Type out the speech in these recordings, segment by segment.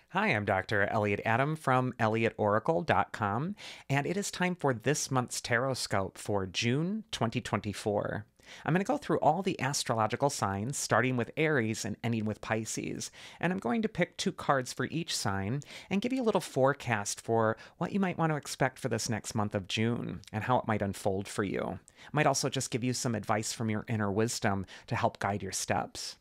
Hi, I'm Dr. Elliot Adam from ElliotOracle.com, and it is time for this month's Tarotscope for June 2024. I'm going to go through all the astrological signs, starting with Aries and ending with Pisces, and I'm going to pick two cards for each sign and give you a little forecast for what you might want to expect for this next month of June and how it might unfold for you. Might also just give you some advice from your inner wisdom to help guide your steps.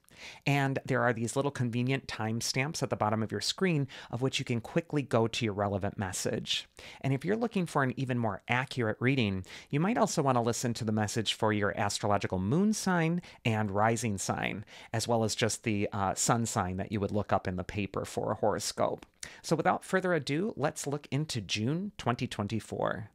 And there are these little convenient timestamps at the bottom of your screen of which you can quickly go to your relevant message. And if you're looking for an even more accurate reading, you might also want to listen to the message for your astrological moon sign and rising sign, as well as just the sun sign that you would look up in the paper for a horoscope. So without further ado, let's look into June 2024.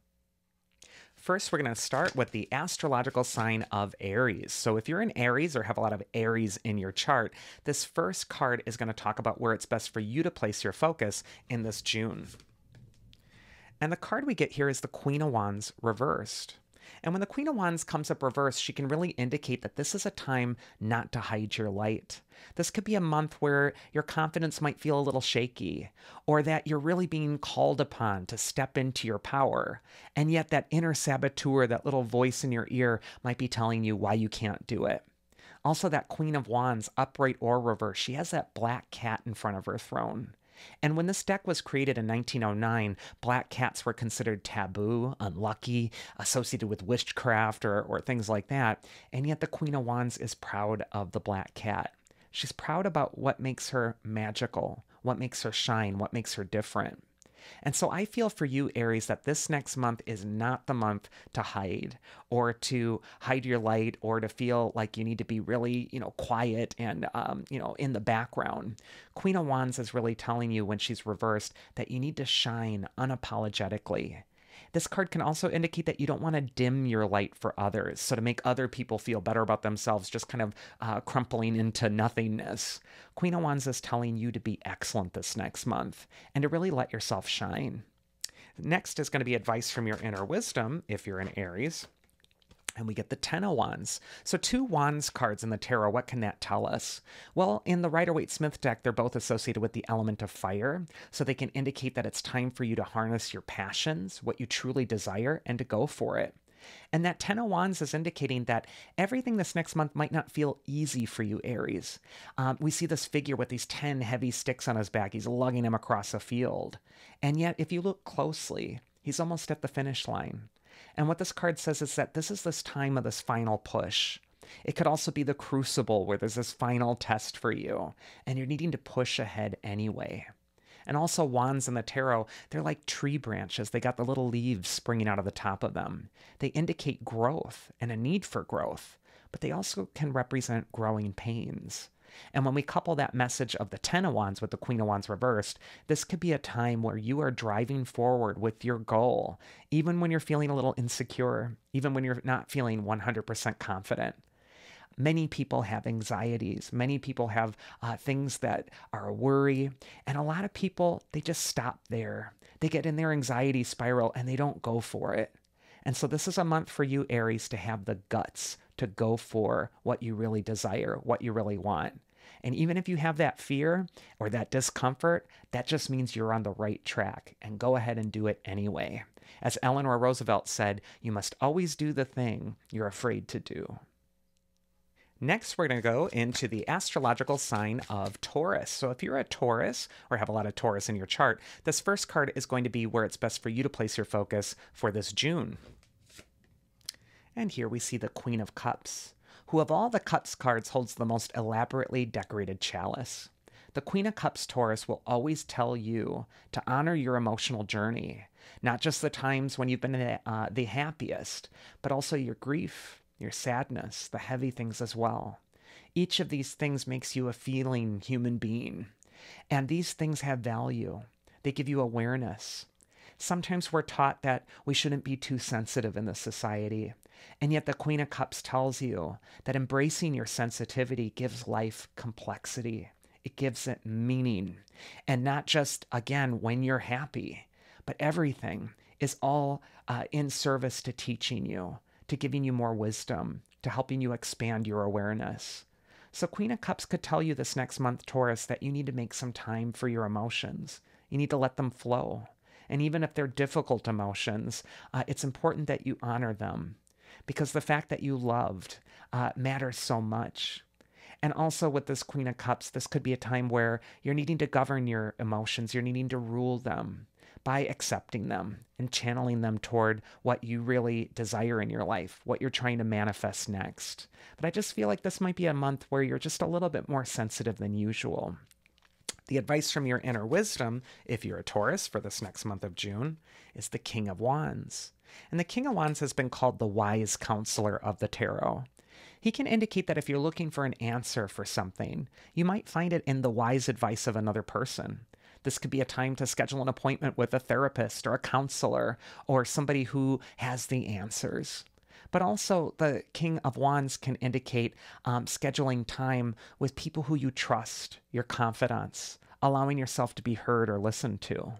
First, we're going to start with the astrological sign of Aries. So if you're in Aries or have a lot of Aries in your chart, this first card is going to talk about where it's best for you to place your focus in this June. And the card we get here is the Queen of Wands reversed. And when the Queen of Wands comes up reversed, she can really indicate that this is a time not to hide your light. This could be a month where your confidence might feel a little shaky, or that you're really being called upon to step into your power. And yet that inner saboteur, that little voice in your ear, might be telling you why you can't do it. Also, that Queen of Wands, upright or reversed, she has that black cat in front of her throne. And when this deck was created in 1909, black cats were considered taboo, unlucky, associated with witchcraft or things like that. And yet the Queen of Wands is proud of the black cat. She's proud about what makes her magical, what makes her shine, what makes her different. And so I feel for you, Aries, that this next month is not the month to hide or to hide your light or to feel like you need to be really, quiet and, in the background. Queen of Wands is really telling you when she's reversed that you need to shine unapologetically. This card can also indicate that you don't want to dim your light for others. So to make other people feel better about themselves, just kind of crumpling into nothingness. Queen of Wands is telling you to be excellent this next month and to really let yourself shine. Next is going to be advice from your inner wisdom if you're in Aries. And we get the Ten of Wands. So two Wands cards in the tarot, what can that tell us? Well, in the Rider-Waite-Smith deck, they're both associated with the element of fire. So they can indicate that it's time for you to harness your passions, what you truly desire, and to go for it. And that Ten of Wands is indicating that everything this next month might not feel easy for you, Aries. We see this figure with these 10 heavy sticks on his back. He's lugging them across a field. And yet, if you look closely, he's almost at the finish line. And what this card says is that this is this time of this final push. It could also be the crucible where there's this final test for you, and you're needing to push ahead anyway. And also wands in the tarot, they're like tree branches. They got the little leaves springing out of the top of them. They indicate growth and a need for growth, but they also can represent growing pains. And when we couple that message of the Ten of Wands with the Queen of Wands reversed, this could be a time where you are driving forward with your goal, even when you're feeling a little insecure, even when you're not feeling 100% confident. Many people have anxieties. Many people have things that are a worry. And a lot of people, they just stop there. They get in their anxiety spiral and they don't go for it. And so this is a month for you, Aries, to have the guts to go for what you really desire, what you really want. And even if you have that fear or that discomfort, that just means you're on the right track, and go ahead and do it anyway. As Eleanor Roosevelt said, you must always do the thing you're afraid to do. Next, we're going to go into the astrological sign of Taurus. So if you're a Taurus or have a lot of Taurus in your chart, this first card is going to be where it's best for you to place your focus for this June. And here we see the Queen of Cups, who of all the Cups cards holds the most elaborately decorated chalice. The Queen of Cups Taurus will always tell you to honor your emotional journey, not just the times when you've been the happiest, but also your grief, your sadness, the heavy things as well. Each of these things makes you a feeling human being, and these things have value. They give you awareness. Sometimes we're taught that we shouldn't be too sensitive in this society. And yet the Queen of Cups tells you that embracing your sensitivity gives life complexity. It gives it meaning. And not just, again, when you're happy, but everything is all in service to teaching you, to giving you more wisdom, to helping you expand your awareness. So Queen of Cups could tell you this next month, Taurus, that you need to make some time for your emotions. You need to let them flow. And even if they're difficult emotions, it's important that you honor them, because the fact that you loved matters so much. And also with this Queen of Cups, this could be a time where you're needing to govern your emotions. You're needing to rule them by accepting them and channeling them toward what you really desire in your life, what you're trying to manifest next. But I just feel like this might be a month where you're just a little bit more sensitive than usual. The advice from your inner wisdom, if you're a Taurus for this next month of June, is the King of Wands. And the King of Wands has been called the wise counselor of the tarot. He can indicate that if you're looking for an answer for something, you might find it in the wise advice of another person. This could be a time to schedule an appointment with a therapist or a counselor or somebody who has the answers. But also, the King of Wands can indicate scheduling time with people who you trust, your confidants, allowing yourself to be heard or listened to.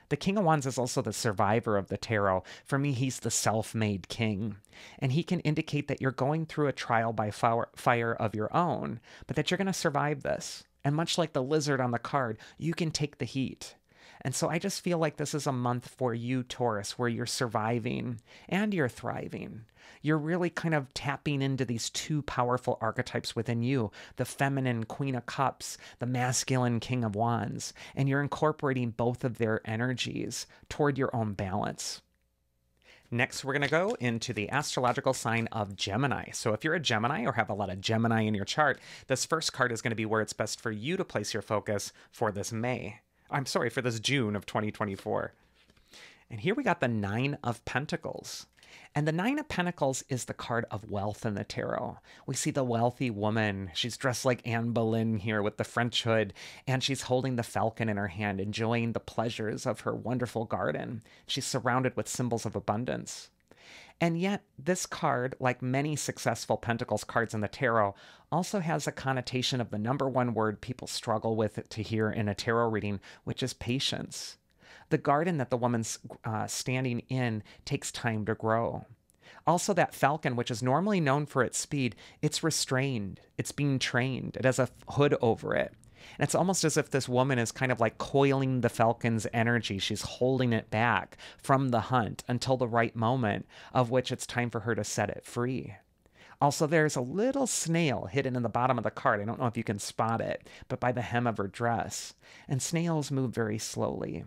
The King of Wands is also the survivor of the tarot. For me, he's the self-made king. And he can indicate that you're going through a trial by fire of your own, but that you're going to survive this. And much like the lizard on the card, you can take the heat. And so I just feel like this is a month for you, Taurus, where you're surviving and you're thriving. You're really kind of tapping into these two powerful archetypes within you, the feminine Queen of Cups, the masculine King of Wands, and you're incorporating both of their energies toward your own balance. Next, we're going to go into the astrological sign of Gemini. So if you're a Gemini or have a lot of Gemini in your chart, this first card is going to be where it's best for you to place your focus for this for this June of 2024. And here we got the Nine of Pentacles. And the Nine of Pentacles is the card of wealth in the tarot. We see the wealthy woman. She's dressed like Anne Boleyn here with the French hood, and she's holding the falcon in her hand, enjoying the pleasures of her wonderful garden. She's surrounded with symbols of abundance. And yet, this card, like many successful Pentacles cards in the tarot, also has a connotation of the number one word people struggle with to hear in a tarot reading, which is patience. The garden that the woman's standing in takes time to grow. Also, that falcon, which is normally known for its speed, it's restrained. It's being trained. It has a hood over it. And it's almost as if this woman is kind of like coiling the falcon's energy. She's holding it back from the hunt until the right moment, of which it's time for her to set it free. Also, there's a little snail hidden in the bottom of the card. I don't know if you can spot it, but by the hem of her dress. And snails move very slowly.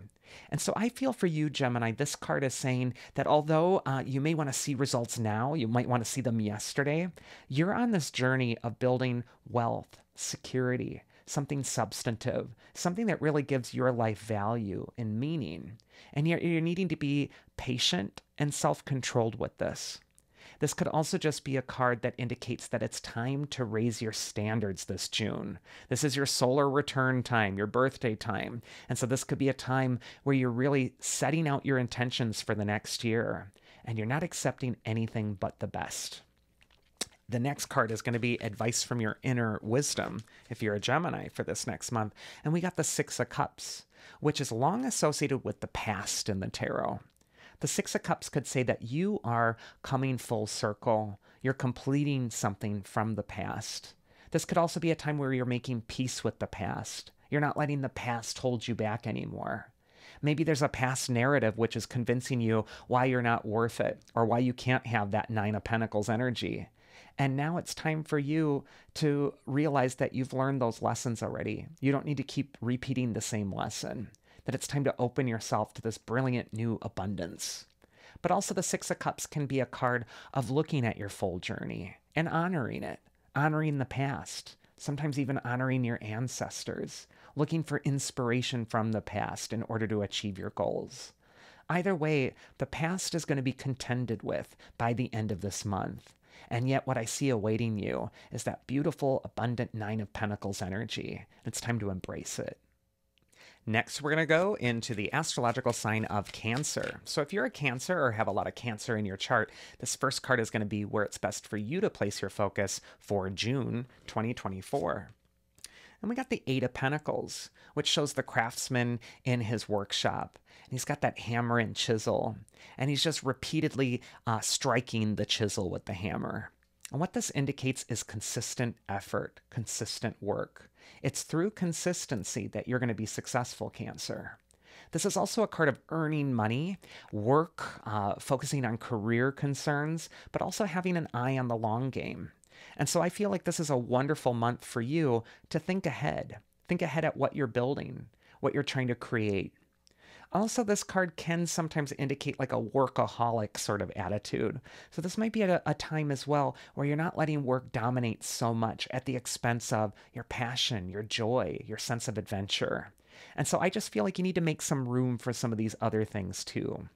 And so I feel for you, Gemini, this card is saying that although you may want to see results now, you might want to see them yesterday, you're on this journey of building wealth, security, something substantive, something that really gives your life value and meaning. And you're needing to be patient and self-controlled with this. This could also just be a card that indicates that it's time to raise your standards this June. This is your solar return time, your birthday time. And so this could be a time where you're really setting out your intentions for the next year, and you're not accepting anything but the best. The next card is going to be advice from your inner wisdom, if you're a Gemini for this next month. And we got the Six of Cups, which is long associated with the past in the tarot. The Six of Cups could say that you are coming full circle. You're completing something from the past. This could also be a time where you're making peace with the past. You're not letting the past hold you back anymore. Maybe there's a past narrative which is convincing you why you're not worth it or why you can't have that Nine of Pentacles energy. And now it's time for you to realize that you've learned those lessons already. You don't need to keep repeating the same lesson. That it's time to open yourself to this brilliant new abundance. But also the Six of Cups can be a card of looking at your full journey and honoring it, honoring the past, sometimes even honoring your ancestors, looking for inspiration from the past in order to achieve your goals. Either way, the past is going to be contended with by the end of this month. And yet what I see awaiting you is that beautiful, abundant Nine of Pentacles energy. It's time to embrace it. Next, we're going to go into the astrological sign of Cancer. So if you're a Cancer or have a lot of Cancer in your chart, this first card is going to be where it's best for you to place your focus for June 2024. And we got the Eight of Pentacles, which shows the craftsman in his workshop. And he's got that hammer and chisel, and he's just repeatedly striking the chisel with the hammer. And what this indicates is consistent effort, consistent work. It's through consistency that you're going to be successful, Cancer. This is also a card of earning money, work, focusing on career concerns, but also having an eye on the long game. And so I feel like this is a wonderful month for you to think ahead. Think ahead at what you're building, what you're trying to create. Also, this card can sometimes indicate like a workaholic sort of attitude. So this might be at a time as well where you're not letting work dominate so much at the expense of your passion, your joy, your sense of adventure. And so I just feel like you need to make some room for some of these other things too.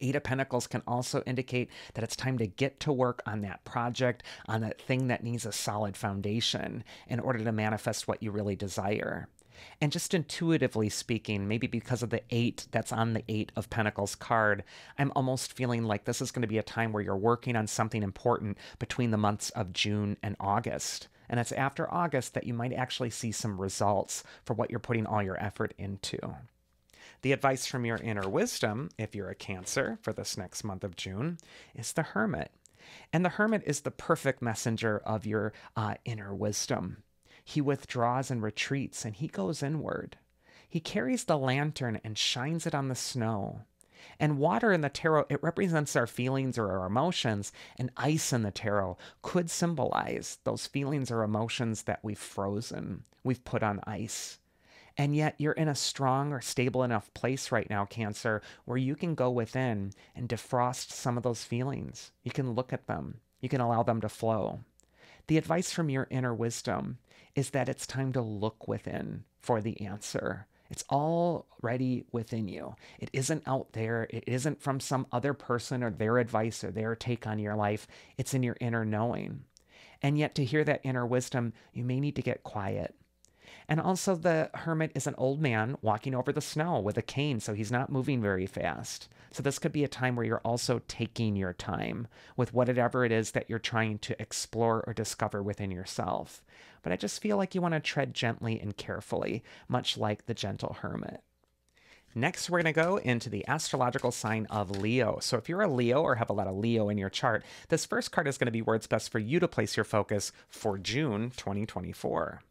Eight of Pentacles can also indicate that it's time to get to work on that project, on that thing that needs a solid foundation in order to manifest what you really desire. And just intuitively speaking, maybe because of the 8 that's on the 8 of Pentacles card, I'm almost feeling like this is going to be a time where you're working on something important between the months of June and August. And it's after August that you might actually see some results for what you're putting all your effort into. The advice from your inner wisdom, if you're a Cancer for this next month of June, is the Hermit. And the Hermit is the perfect messenger of your inner wisdom. He withdraws and retreats, and he goes inward. He carries the lantern and shines it on the snow. And water in the tarot, it represents our feelings or our emotions, and ice in the tarot could symbolize those feelings or emotions that we've frozen, we've put on ice. And yet you're in a strong or stable enough place right now, Cancer, where you can go within and defrost some of those feelings. You can look at them. You can allow them to flow. The advice from your inner wisdom is that it's time to look within for the answer. It's already within you. It isn't out there. It isn't from some other person or their advice or their take on your life. It's in your inner knowing. And yet to hear that inner wisdom, you may need to get quiet. And also the Hermit is an old man walking over the snow with a cane, so he's not moving very fast. So this could be a time where you're also taking your time with whatever it is that you're trying to explore or discover within yourself. But I just feel like you want to tread gently and carefully, much like the gentle Hermit. Next, we're going to go into the astrological sign of Leo. So if you're a Leo or have a lot of Leo in your chart, this first card is going to be where it's best for you to place your focus for June 2024.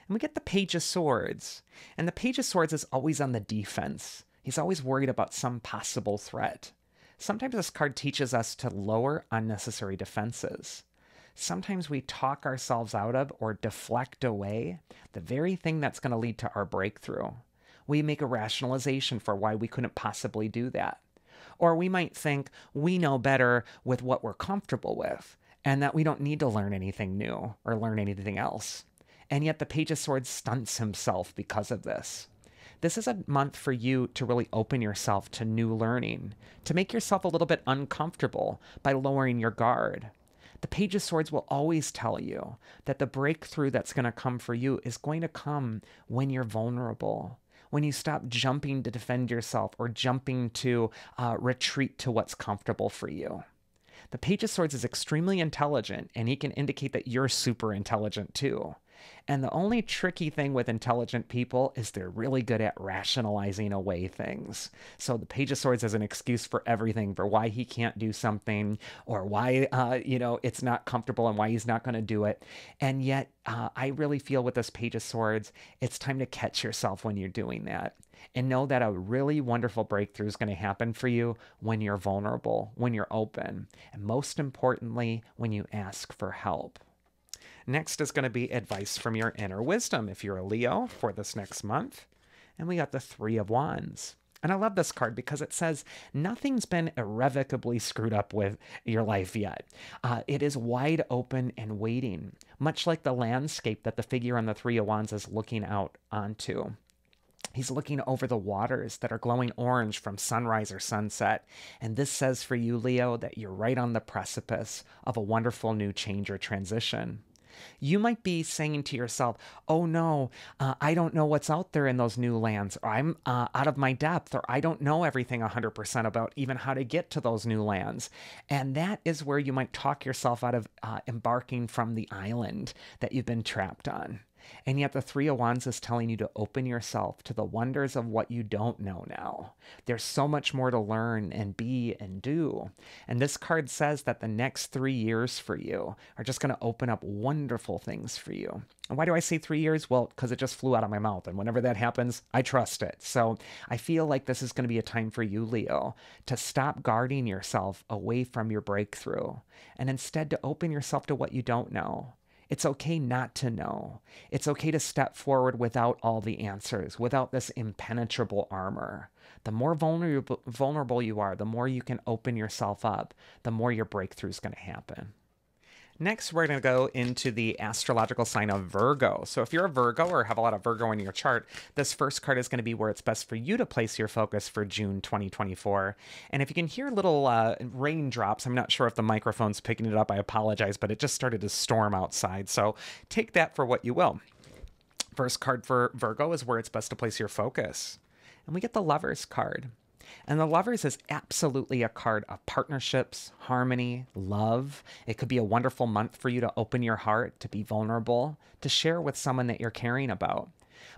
And we get the Page of Swords. And the Page of Swords is always on the defense. He's always worried about some possible threat. Sometimes this card teaches us to lower unnecessary defenses. Sometimes we talk ourselves out of or deflect away the very thing that's going to lead to our breakthrough. We make a rationalization for why we couldn't possibly do that. Or we might think we know better with what we're comfortable with and that we don't need to learn anything new or learn anything else. And yet the Page of Swords stunts himself because of this. This is a month for you to really open yourself to new learning, to make yourself a little bit uncomfortable by lowering your guard. The Page of Swords will always tell you that the breakthrough that's going to come for you is going to come when you're vulnerable, when you stop jumping to defend yourself or jumping to retreat to what's comfortable for you. The Page of Swords is extremely intelligent, and he can indicate that you're super intelligent too. And the only tricky thing with intelligent people is they're really good at rationalizing away things. So the Page of Swords is an excuse for everything, for why he can't do something or why, it's not comfortable and why he's not going to do it. And yet I really feel with this Page of Swords, it's time to catch yourself when you're doing that and know that a really wonderful breakthrough is going to happen for you when you're vulnerable, when you're open, and most importantly, when you ask for help. Next is going to be advice from your inner wisdom if you're a Leo for this next month. And we got the Three of Wands. And I love this card because it says nothing's been irrevocably screwed up with your life yet. It is wide open and waiting, much like the landscape that the figure on the Three of Wands is looking out onto. He's looking over the waters that are glowing orange from sunrise or sunset. And this says for you, Leo, that you're right on the precipice of a wonderful new change or transition. You might be saying to yourself, oh no, I don't know what's out there in those new lands, or I'm out of my depth, or I don't know everything 100% about even how to get to those new lands. And that is where you might talk yourself out of embarking from the island that you've been trapped on. And yet the Three of Wands is telling you to open yourself to the wonders of what you don't know now. There's so much more to learn and be and do. And this card says that the next 3 years for you are just going to open up wonderful things for you. And why do I say 3 years? Well, because it just flew out of my mouth. And whenever that happens, I trust it. So I feel like this is going to be a time for you, Leo, to stop guarding yourself away from your breakthrough and instead to open yourself to what you don't know. It's okay not to know. It's okay to step forward without all the answers, without this impenetrable armor. The more vulnerable you are, the more you can open yourself up, the more your breakthrough is going to happen. Next, we're going to go into the astrological sign of Virgo. So if you're a Virgo or have a lot of Virgo in your chart, this first card is going to be where it's best for you to place your focus for June 2024. And if you can hear little raindrops, I'm not sure if the microphone's picking it up, I apologize, but it just started to storm outside. So take that for what you will. First card for Virgo is where it's best to place your focus. And we get the Lovers card. And the Lovers is absolutely a card of partnerships, harmony, love. It could be a wonderful month for you to open your heart, to be vulnerable, to share with someone that you're caring about.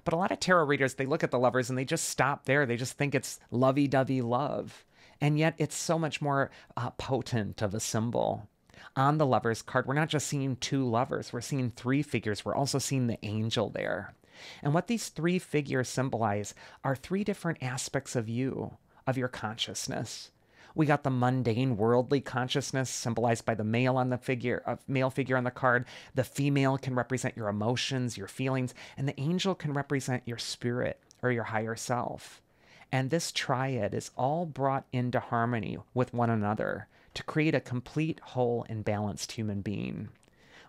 But a lot of tarot readers, they look at the Lovers and they just stop there. They just think it's lovey-dovey love. And yet it's so much more potent of a symbol. On the Lovers card, we're not just seeing 2 lovers. We're seeing 3 figures. We're also seeing the angel there. And what these 3 figures symbolize are 3 different aspects of you, of your consciousness. We got the mundane, worldly consciousness symbolized by the male on the male figure on the card. The female can represent your emotions, your feelings, and the angel can represent your spirit or your higher self. And this triad is all brought into harmony with one another to create a complete, whole, and balanced human being.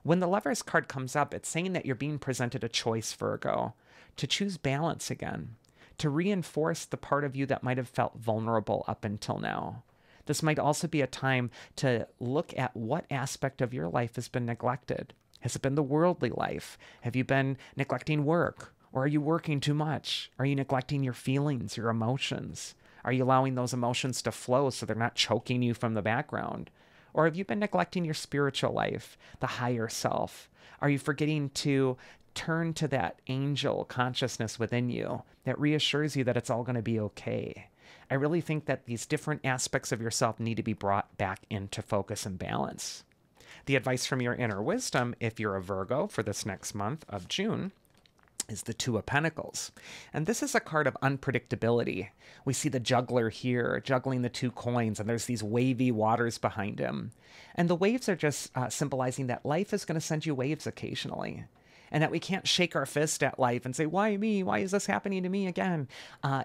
When the Lovers card comes up, it's saying that you're being presented a choice, Virgo, to choose balance again, to reinforce the part of you that might have felt vulnerable up until now. This might also be a time to look at what aspect of your life has been neglected. Has it been the worldly life? Have you been neglecting work? Or are you working too much? Are you neglecting your feelings, your emotions? Are you allowing those emotions to flow so they're not choking you from the background? Or have you been neglecting your spiritual life, the higher self? Are you forgetting to turn to that angel consciousness within you that reassures you that it's all going to be okay? I really think that these different aspects of yourself need to be brought back into focus and balance. The advice from your inner wisdom, if you're a Virgo for this next month of June, is the Two of Pentacles. And this is a card of unpredictability. We see the juggler here juggling the 2 coins, and there's these wavy waters behind him. And the waves are just symbolizing that life is going to send you waves occasionally. And that we can't shake our fist at life and say, why me? Why is this happening to me again?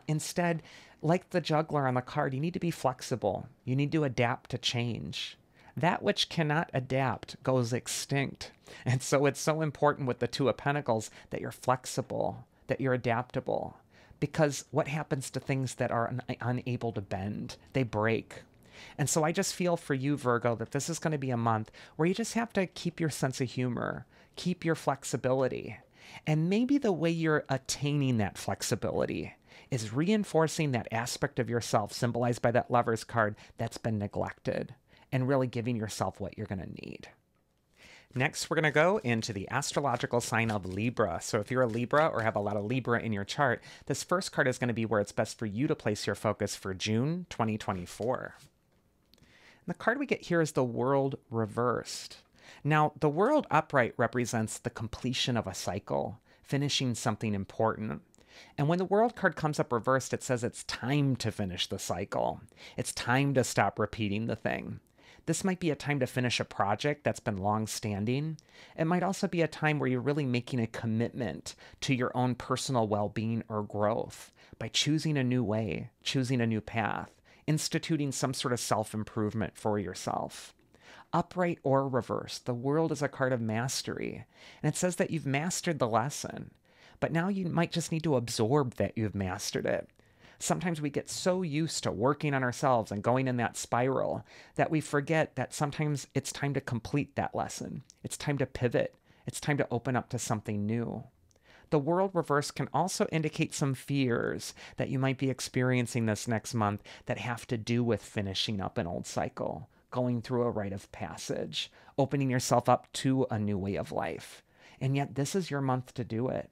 Instead, like the juggler on the card, you need to be flexible. You need to adapt to change. That which cannot adapt goes extinct. And so it's so important with the Two of Pentacles that you're flexible, that you're adaptable. Because what happens to things that are unable to bend? They break. And so I just feel for you, Virgo, that this is going to be a month where you just have to keep your sense of humor, keep your flexibility. And maybe the way you're attaining that flexibility is reinforcing that aspect of yourself symbolized by that Lovers card that's been neglected, and really giving yourself what you're going to need. Next, we're going to go into the astrological sign of Libra. So if you're a Libra or have a lot of Libra in your chart, this first card is going to be where it's best for you to place your focus for June 2024. And the card we get here is the World reversed. Now, the World upright represents the completion of a cycle, finishing something important. And when the World card comes up reversed, it says it's time to finish the cycle. It's time to stop repeating the thing. This might be a time to finish a project that's been long-standing. It might also be a time where you're really making a commitment to your own personal well-being or growth by choosing a new way, choosing a new path, instituting some sort of self-improvement for yourself. Upright or reversed, the World is a card of mastery, and it says that you've mastered the lesson, but now you might just need to absorb that you've mastered it. Sometimes we get so used to working on ourselves and going in that spiral that we forget that sometimes it's time to complete that lesson. It's time to pivot. It's time to open up to something new. The World reverse can also indicate some fears that you might be experiencing this next month that have to do with finishing up an old cycle, going through a rite of passage, opening yourself up to a new way of life. And yet this is your month to do it.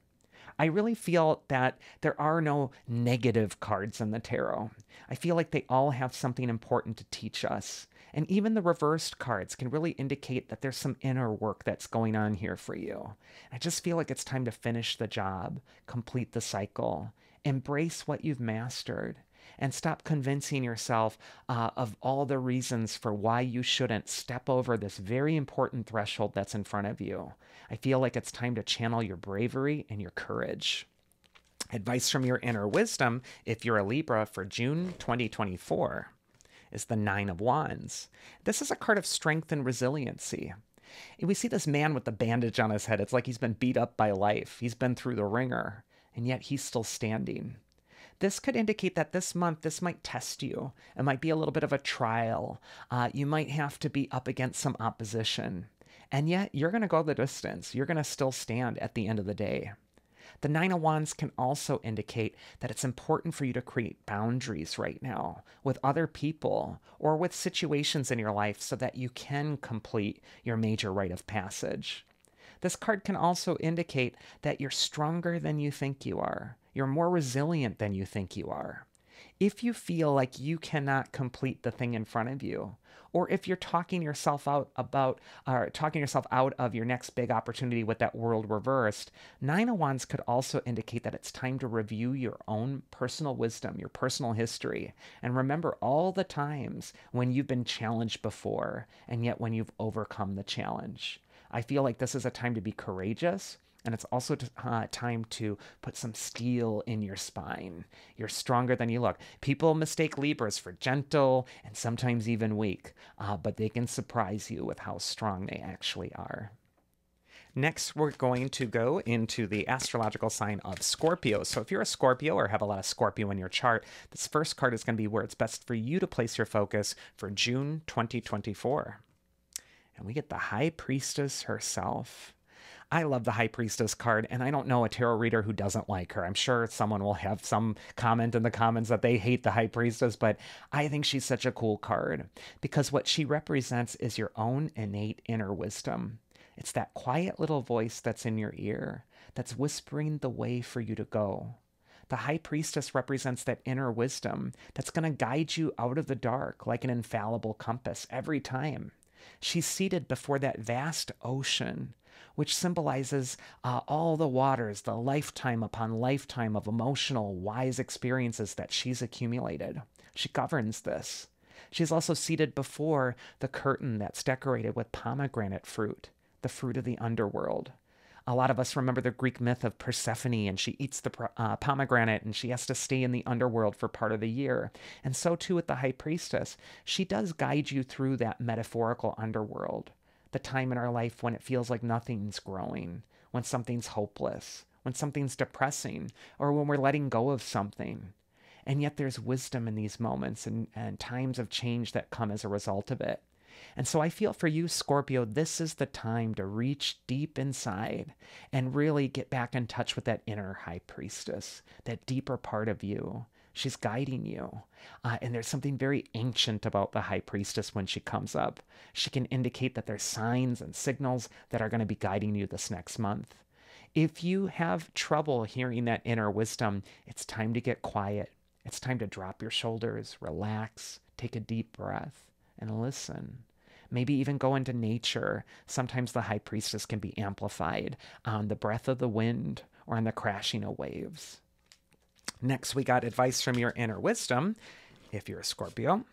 I really feel that there are no negative cards in the tarot. I feel like they all have something important to teach us. And even the reversed cards can really indicate that there's some inner work that's going on here for you. I just feel like it's time to finish the job, complete the cycle, embrace what you've mastered, and stop convincing yourself of all the reasons for why you shouldn't step over this very important threshold that's in front of you. I feel like it's time to channel your bravery and your courage. Advice from your inner wisdom, if you're a Libra, for June 2024 is the Nine of Wands. This is a card of strength and resiliency. We see this man with the bandage on his head. It's like he's been beat up by life. He's been through the ringer, and yet he's still standing. This could indicate that this month, this might test you. It might be a little bit of a trial. You might have to be up against some opposition. And yet, you're going to go the distance. You're going to still stand at the end of the day. The Nine of Wands can also indicate that it's important for you to create boundaries right now with other people or with situations in your life so that you can complete your major rite of passage. This card can also indicate that you're stronger than you think you are. You're more resilient than you think you are. If you feel like you cannot complete the thing in front of you, or if you're talking yourself out of your next big opportunity with that world reversed, Nine of Wands could also indicate that it's time to review your own personal wisdom, your personal history, and remember all the times when you've been challenged before, and yet when you've overcome the challenge. I feel like this is a time to be courageous, and it's also time to put some steel in your spine. You're stronger than you look. People mistake Libras for gentle and sometimes even weak, but they can surprise you with how strong they actually are. Next, we're going to go into the astrological sign of Scorpio. So if you're a Scorpio or have a lot of Scorpio in your chart, this first card is going to be where it's best for you to place your focus for June 2024. And we get the High Priestess herself. I love the High Priestess card, and I don't know a tarot reader who doesn't like her. I'm sure someone will have some comment in the comments that they hate the High Priestess, but I think she's such a cool card because what she represents is your own innate inner wisdom. It's that quiet little voice that's in your ear, that's whispering the way for you to go. The High Priestess represents that inner wisdom that's going to guide you out of the dark like an infallible compass every time. She's seated before that vast ocean, which symbolizes all the waters, the lifetime upon lifetime of emotional, wise experiences that she's accumulated. She governs this. She's also seated before the curtain that's decorated with pomegranate fruit, the fruit of the underworld. A lot of us remember the Greek myth of Persephone, and she eats the pomegranate, and she has to stay in the underworld for part of the year. And so too with the High Priestess. She does guide you through that metaphorical underworld, the time in our life when it feels like nothing's growing, when something's hopeless, when something's depressing, or when we're letting go of something. And yet there's wisdom in these moments and times of change that come as a result of it. And so I feel for you, Scorpio, this is the time to reach deep inside and really get back in touch with that inner High Priestess, that deeper part of you. She's guiding you. And there's something very ancient about the High Priestess when she comes up. She can indicate that there's signs and signals that are going to be guiding you this next month. If you have trouble hearing that inner wisdom, it's time to get quiet. It's time to drop your shoulders, relax, take a deep breath, and listen. Maybe even go into nature. Sometimes the High Priestess can be amplified on the breath of the wind or on the crashing of waves. Next, we got advice from your inner wisdom, if you're a Scorpio.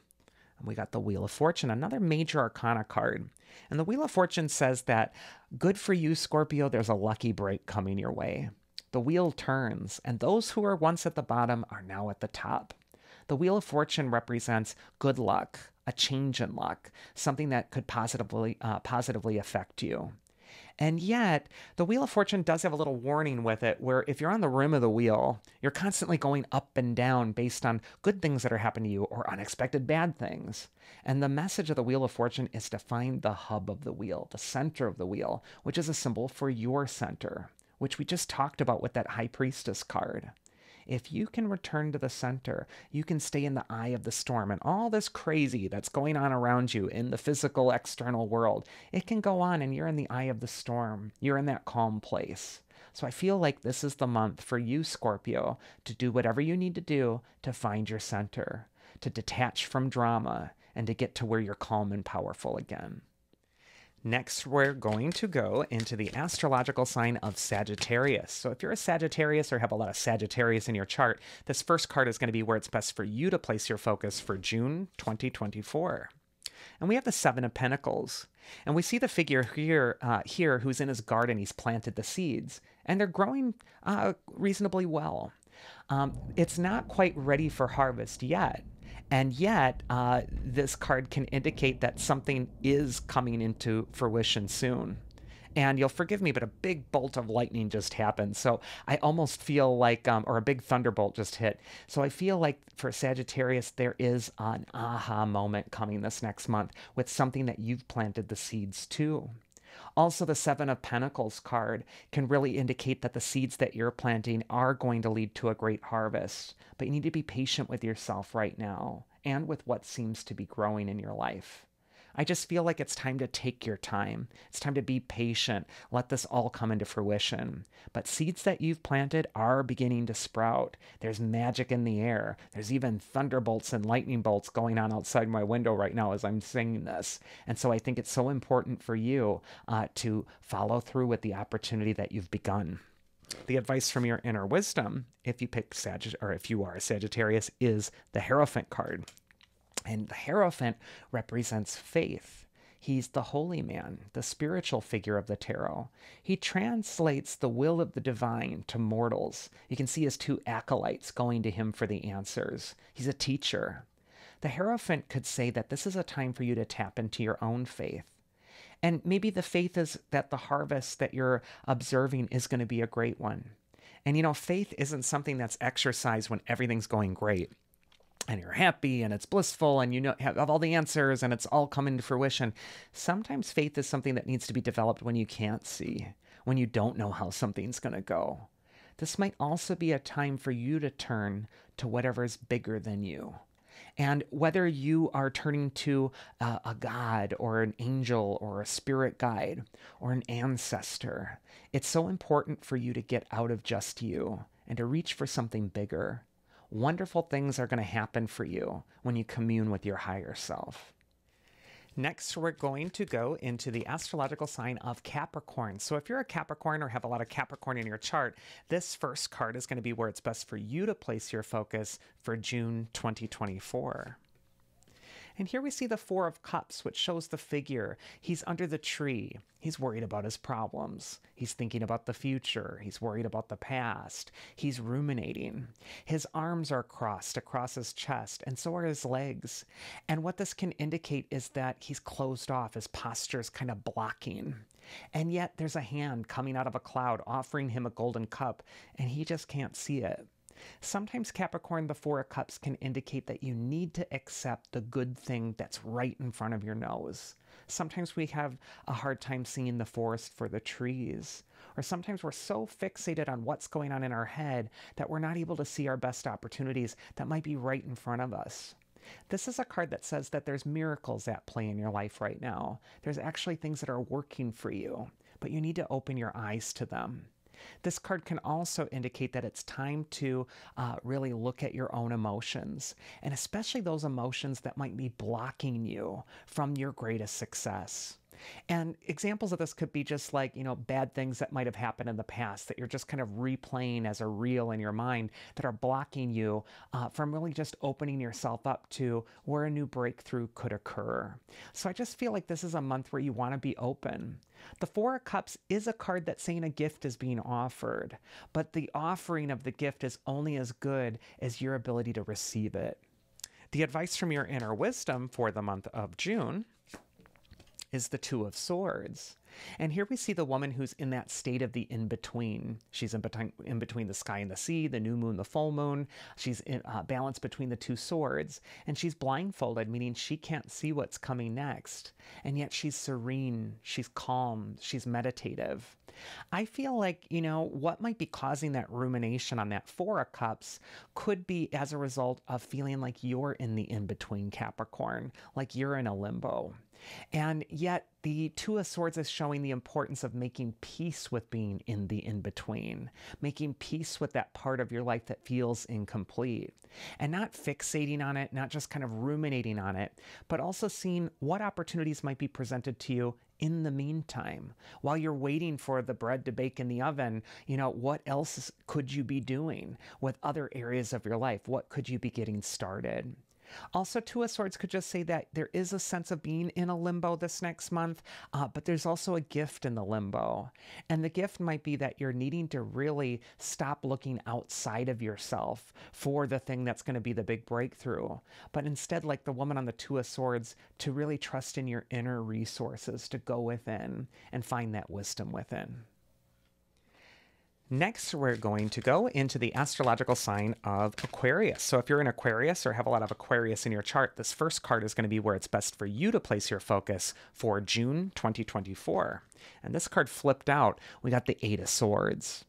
And we got the Wheel of Fortune, another major arcana card. And the Wheel of Fortune says that, good for you, Scorpio, there's a lucky break coming your way. The wheel turns, and those who were once at the bottom are now at the top. The Wheel of Fortune represents good luck, a change in luck, something that could positively affect you. And yet, the Wheel of Fortune does have a little warning with it, where if you're on the rim of the wheel, you're constantly going up and down based on good things that are happening to you or unexpected bad things. And the message of the Wheel of Fortune is to find the hub of the wheel, the center of the wheel, which is a symbol for your center, which we just talked about with that High Priestess card. If you can return to the center, you can stay in the eye of the storm, and all this crazy that's going on around you in the physical external world, it can go on and you're in the eye of the storm. You're in that calm place. So I feel like this is the month for you, Scorpio, to do whatever you need to do to find your center, to detach from drama, and to get to where you're calm and powerful again. Next, we're going to go into the astrological sign of Sagittarius. So if you're a Sagittarius or have a lot of Sagittarius in your chart, this first card is going to be where it's best for you to place your focus for June 2024. And we have the Seven of Pentacles. And we see the figure here who's in his garden. He's planted the seeds, and they're growing reasonably well. It's not quite ready for harvest yet. And yet, this card can indicate that something is coming into fruition soon. And you'll forgive me, but a big bolt of lightning just happened. So I almost feel like, or a big thunderbolt just hit. So I feel like for Sagittarius, there is an aha moment coming this next month with something that you've planted the seeds to. Also, the Seven of Pentacles card can really indicate that the seeds that you're planting are going to lead to a great harvest. But you need to be patient with yourself right now and with what seems to be growing in your life. I just feel like it's time to take your time. It's time to be patient. Let this all come into fruition. But seeds that you've planted are beginning to sprout. There's magic in the air. There's even thunderbolts and lightning bolts going on outside my window right now as I'm singing this. And so I think it's so important for you to follow through with the opportunity that you've begun. The advice from your inner wisdom, if you pick if you are a Sagittarius, is the Hierophant card. And the Hierophant represents faith. He's the holy man, the spiritual figure of the tarot. He translates the will of the divine to mortals. You can see his two acolytes going to him for the answers. He's a teacher. The Hierophant could say that this is a time for you to tap into your own faith. And maybe the faith is that the harvest that you're observing is going to be a great one. And you know, faith isn't something that's exercised when everything's going great and you're happy and it's blissful and you know have all the answers and it's all coming to fruition. Sometimes faith is something that needs to be developed when you can't see, when you don't know how something's going to go. This might also be a time for you to turn to whatever is bigger than you. And whether you are turning to a god or an angel or a spirit guide or an ancestor, it's so important for you to get out of just you and to reach for something bigger. Wonderful things are going to happen for you when you commune with your higher self. Next, we're going to go into the astrological sign of Capricorn. So if you're a Capricorn or have a lot of Capricorn in your chart, this first card is going to be where it's best for you to place your focus for June 2024. And here we see the Four of Cups, which shows the figure. He's under the tree. He's worried about his problems. He's thinking about the future. He's worried about the past. He's ruminating. His arms are crossed across his chest, and so are his legs. And what this can indicate is that he's closed off. His posture is kind of blocking. And yet there's a hand coming out of a cloud offering him a golden cup, and he just can't see it. Sometimes Capricorn, the Four of Cups can indicate that you need to accept the good thing that's right in front of your nose. Sometimes we have a hard time seeing the forest for the trees. Or sometimes we're so fixated on what's going on in our head that we're not able to see our best opportunities that might be right in front of us. This is a card that says that there's miracles at play in your life right now. There's actually things that are working for you, but you need to open your eyes to them. This card can also indicate that it's time to really look at your own emotions, and especially those emotions that might be blocking you from your greatest success. And examples of this could be just like, you know, bad things that might have happened in the past that you're just kind of replaying as a reel in your mind that are blocking you from really just opening yourself up to where a new breakthrough could occur. So I just feel like this is a month where you want to be open. The Four of Cups is a card that's saying a gift is being offered, but the offering of the gift is only as good as your ability to receive it. The advice from your inner wisdom for the month of June is the Two of Swords. And here we see the woman who's in that state of the in-between. She's in between the sky and the sea, the new moon, the full moon. She's in balance between the two swords. And she's blindfolded, meaning she can't see what's coming next. And yet she's serene, she's calm, she's meditative. I feel like, what might be causing that rumination on that Four of Cups could be as a result of feeling like you're in the in-between, Capricorn, like you're in a limbo. And yet the Two of Swords is showing the importance of making peace with being in the in-between, making peace with that part of your life that feels incomplete, and not fixating on it, not just kind of ruminating on it, but also seeing what opportunities might be presented to you in the meantime. While you're waiting for the bread to bake in the oven, what else could you be doing with other areas of your life? What could you be getting started? Also, Two of Swords could just say that there is a sense of being in a limbo this next month, but there's also a gift in the limbo. And the gift might be that you're needing to really stop looking outside of yourself for the thing that's going to be the big breakthrough. But instead, like the woman on the Two of Swords, to really trust in your inner resources, to go within and find that wisdom within. Next, we're going to go into the astrological sign of Aquarius. So if you're an Aquarius or have a lot of Aquarius in your chart, this first card is going to be where it's best for you to place your focus for June 2024. And this card flipped out. We got the Eight of Swords.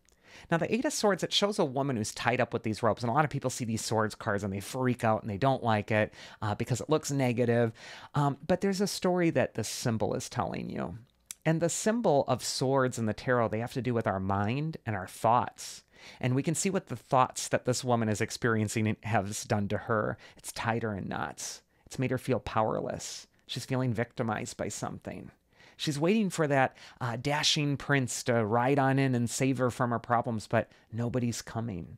Now, the Eight of Swords, it shows a woman who's tied up with these ropes. And a lot of people see these swords cards and they freak out and they don't like it because it looks negative. But there's a story that this symbol is telling you. And the symbol of swords in the tarot, they have to do with our mind and our thoughts. And we can see what the thoughts that this woman is experiencing has done to her. It's tied her in knots. It's made her feel powerless. She's feeling victimized by something. She's waiting for that dashing prince to ride on in and save her from her problems, but nobody's coming.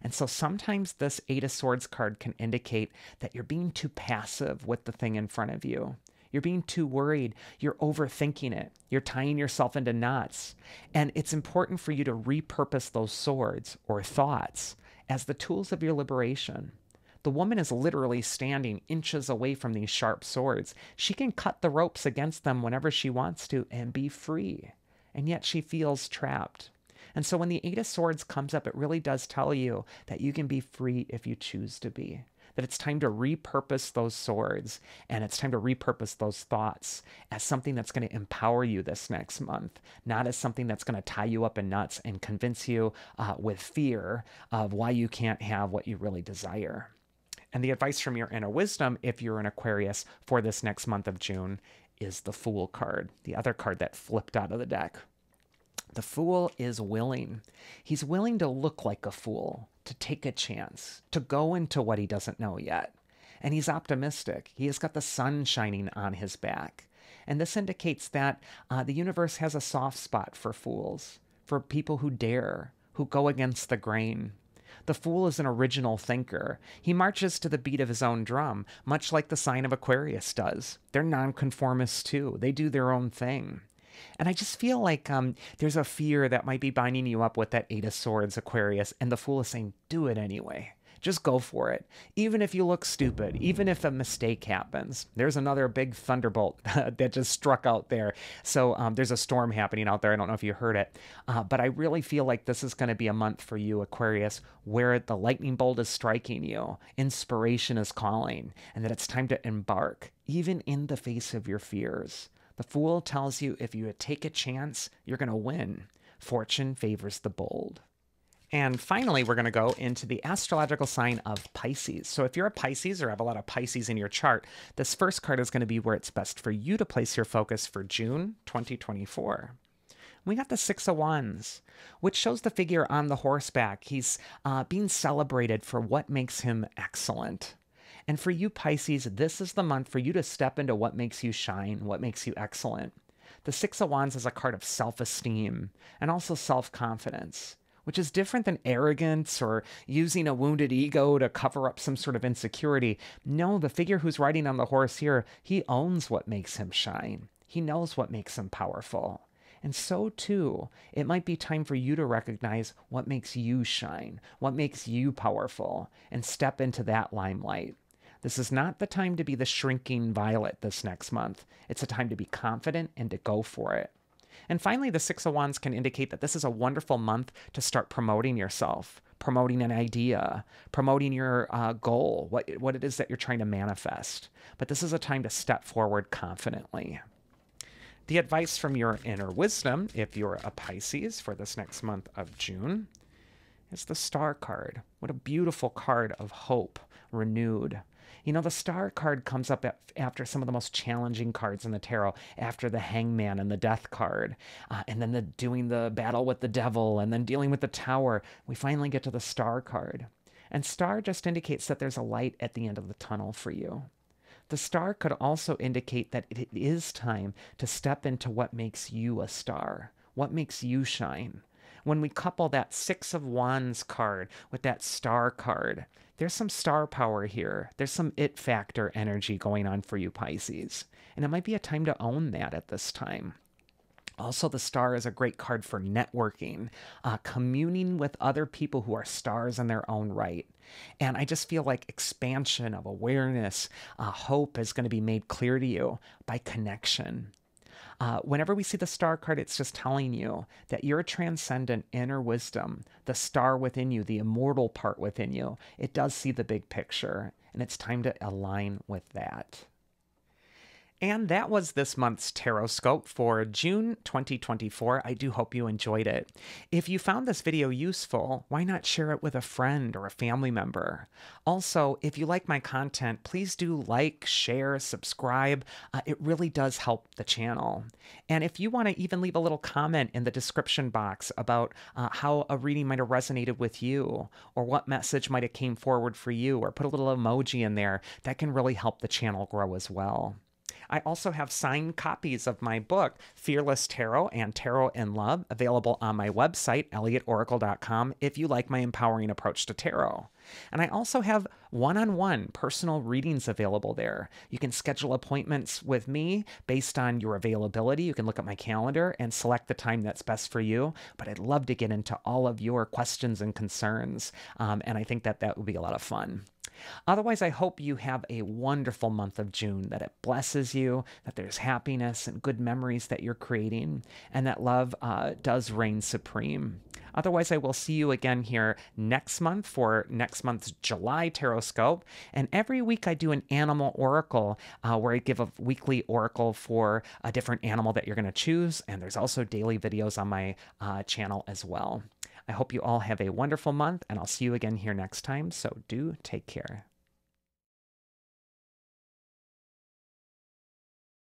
And so sometimes this Eight of Swords card can indicate that you're being too passive with the thing in front of you. You're being too worried. You're overthinking it. You're tying yourself into knots. And it's important for you to repurpose those swords or thoughts as the tools of your liberation. The woman is literally standing inches away from these sharp swords. She can cut the ropes against them whenever she wants to and be free. And yet she feels trapped. And so when the Eight of Swords comes up, it really does tell you that you can be free if you choose to be. That it's time to repurpose those swords and it's time to repurpose those thoughts as something that's going to empower you this next month, not as something that's going to tie you up in knots and convince you with fear of why you can't have what you really desire. And the advice from your inner wisdom, if you're an Aquarius for this next month of June, is the Fool card, the other card that flipped out of the deck. The Fool is willing. He's willing to look like a fool, to take a chance, to go into what he doesn't know yet. And he's optimistic. He has got the sun shining on his back. And this indicates that the universe has a soft spot for fools, for people who dare, who go against the grain. The Fool is an original thinker. He marches to the beat of his own drum, much like the sign of Aquarius does. They're nonconformists too. They do their own thing. And I just feel like there's a fear that might be binding you up with that Eight of Swords, Aquarius, and the Fool is saying, do it anyway. Just go for it. Even if you look stupid, even if a mistake happens. There's another big thunderbolt that just struck out there. So there's a storm happening out there. I don't know if you heard it. But I really feel like this is going to be a month for you, Aquarius, where the lightning bolt is striking you. Inspiration is calling. And that it's time to embark, even in the face of your fears. The Fool tells you if you take a chance, you're going to win. Fortune favors the bold. And finally, we're going to go into the astrological sign of Pisces. So if you're a Pisces or have a lot of Pisces in your chart, this first card is going to be where it's best for you to place your focus for June 2024. We got the Six of Wands, which shows the figure on the horseback. He's being celebrated for what makes him excellent. And for you, Pisces, this is the month for you to step into what makes you shine, what makes you excellent. The Six of Wands is a card of self-esteem and also self-confidence, which is different than arrogance or using a wounded ego to cover up some sort of insecurity. No, the figure who's riding on the horse here, he owns what makes him shine. He knows what makes him powerful. And so, too, it might be time for you to recognize what makes you shine, what makes you powerful, and step into that limelight. This is not the time to be the shrinking violet this next month. It's a time to be confident and to go for it. And finally, the Six of Wands can indicate that this is a wonderful month to start promoting yourself, promoting an idea, promoting your goal, what it is that you're trying to manifest. But this is a time to step forward confidently. The advice from your inner wisdom, if you're a Pisces for this next month of June, is the Star card. What a beautiful card of hope, renewed. You know, the Star card comes up after some of the most challenging cards in the tarot, after the Hangman and the Death card, and then doing the battle with the Devil, and then dealing with the Tower. We finally get to the Star card. And Star just indicates that there's a light at the end of the tunnel for you. The Star could also indicate that it is time to step into what makes you a star, what makes you shine. When we couple that Six of Wands card with that Star card, there's some star power here. There's some it factor energy going on for you, Pisces. And it might be a time to own that at this time. Also, the Star is a great card for networking, communing with other people who are stars in their own right. And I just feel like expansion of awareness, hope is going to be made clear to you by connection. Whenever we see the Star card, it's just telling you that your transcendent inner wisdom, the star within you, the immortal part within you, it does see the big picture, and it's time to align with that. And that was this month's Tarotscope for June 2024. I do hope you enjoyed it. If you found this video useful, why not share it with a friend or a family member? Also, if you like my content, please do like, share, subscribe. It really does help the channel. And if you want to even leave a little comment in the description box about how a reading might have resonated with you, or what message might have came forward for you, or put a little emoji in there, that can really help the channel grow as well. I also have signed copies of my book, Fearless Tarot and Tarot in Love, available on my website, elliotoracle.com, if you like my empowering approach to tarot. And I also have one-on-one personal readings available there. You can schedule appointments with me based on your availability. You can look at my calendar and select the time that's best for you. But I'd love to get into all of your questions and concerns, and I think that would be a lot of fun. Otherwise, I hope you have a wonderful month of June, that it blesses you, that there's happiness and good memories that you're creating, and that love does reign supreme. Otherwise, I will see you again here next month for next month's July Tarotscope. And every week I do an animal oracle where I give a weekly oracle for a different animal that you're going to choose. And there's also daily videos on my channel as well. I hope you all have a wonderful month, and I'll see you again here next time. So do take care.